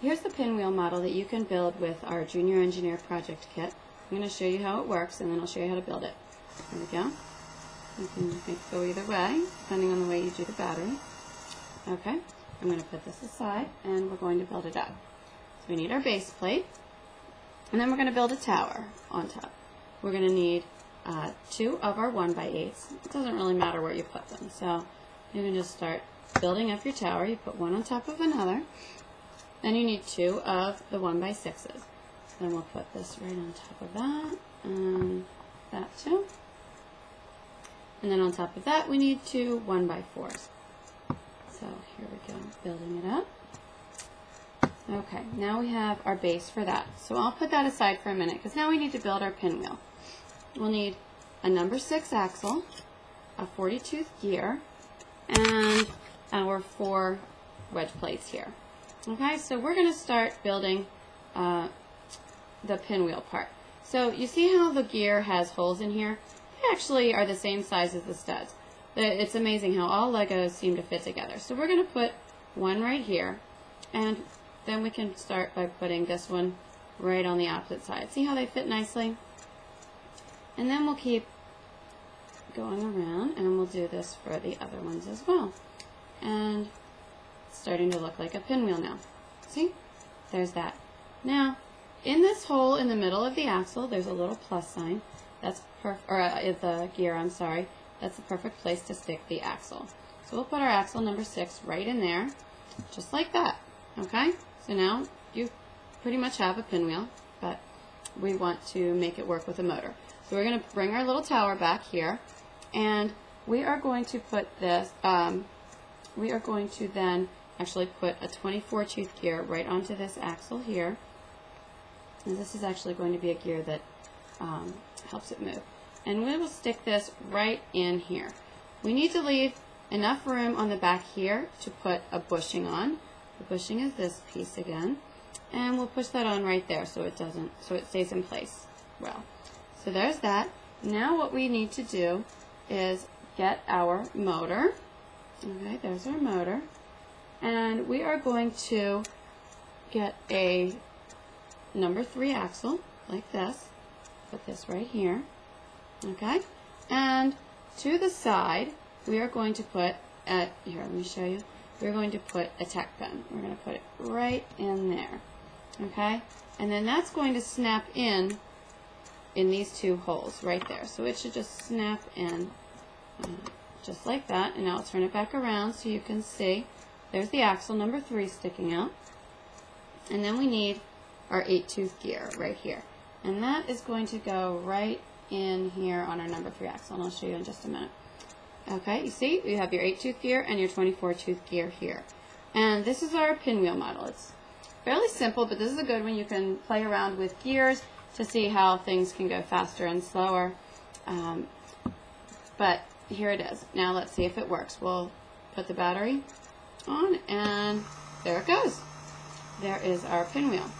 here's the pinwheel model that you can build with our Junior Engineer Project Kit. I'm going to show you how it works, and then I'll show you how to build it. Here we go. You can make it go either way, depending on the way you do the battery. Okay, I'm going to put this aside, and we're going to build it up. So we need our base plate, and then we're going to build a tower on top. We're going to need 2 of our 1x8s. It doesn't really matter where you put them, so you can just start building up your tower. You put one on top of another. Then you need 2 of the 1x6s. Then we'll put this right on top of that, and that too. And then on top of that, we need 2 1x4s. So here we go, building it up. Okay, now we have our base for that. So I'll put that aside for a minute, because now we need to build our pinwheel. We'll need a number 6 axle, a 40-tooth gear, and our 4 wedge plates here. Okay, so we're going to start building the pinwheel part. So you see how the gear has holes in here? They actually are the same size as the studs. It's amazing how all Legos seem to fit together. So we're going to put one right here, and then we can start by putting this one right on the opposite side. See how they fit nicely? And then we'll keep going around, and we'll do this for the other ones as well. And it's starting to look like a pinwheel now. See? There's that. Now, in this hole in the middle of the axle, there's a little plus sign. That's the gear, I'm sorry. That's the perfect place to stick the axle. So we'll put our axle number 6 right in there, just like that. Okay? So now you pretty much have a pinwheel, but we want to make it work with a motor. So we're going to bring our little tower back here, and we are going to put this, we are going to then actually put a 24-tooth gear right onto this axle here. And this is actually going to be a gear that helps it move. And we will stick this right in here. We need to leave enough room on the back here to put a bushing on. The bushing is this piece again. And we'll push that on right there so it stays in place well. So there's that. Now what we need to do is get our motor. Okay, there's our motor. And we are going to get a number 3 axle like this. Put this right here. Okay, and to the side we are going to put here, let me show you. We're going to put a tack gun. We're going to put it right in there. Okay, and then that's going to snap in these 2 holes right there. So it should just snap in just like that. And now I'll turn it back around so you can see there's the axle number 3 sticking out. And then we need our 8-tooth gear right here. And that is going to go right in here on our number 3 axle, and I'll show you in just a minute. Okay, you see, you have your 8-tooth gear and your 24-tooth gear here. And this is our pinwheel model. It's fairly simple, but this is a good one. You can play around with gears to see how things can go faster and slower. But here it is. Now let's see if it works. We'll put the battery on, and there it goes. There is our pinwheel.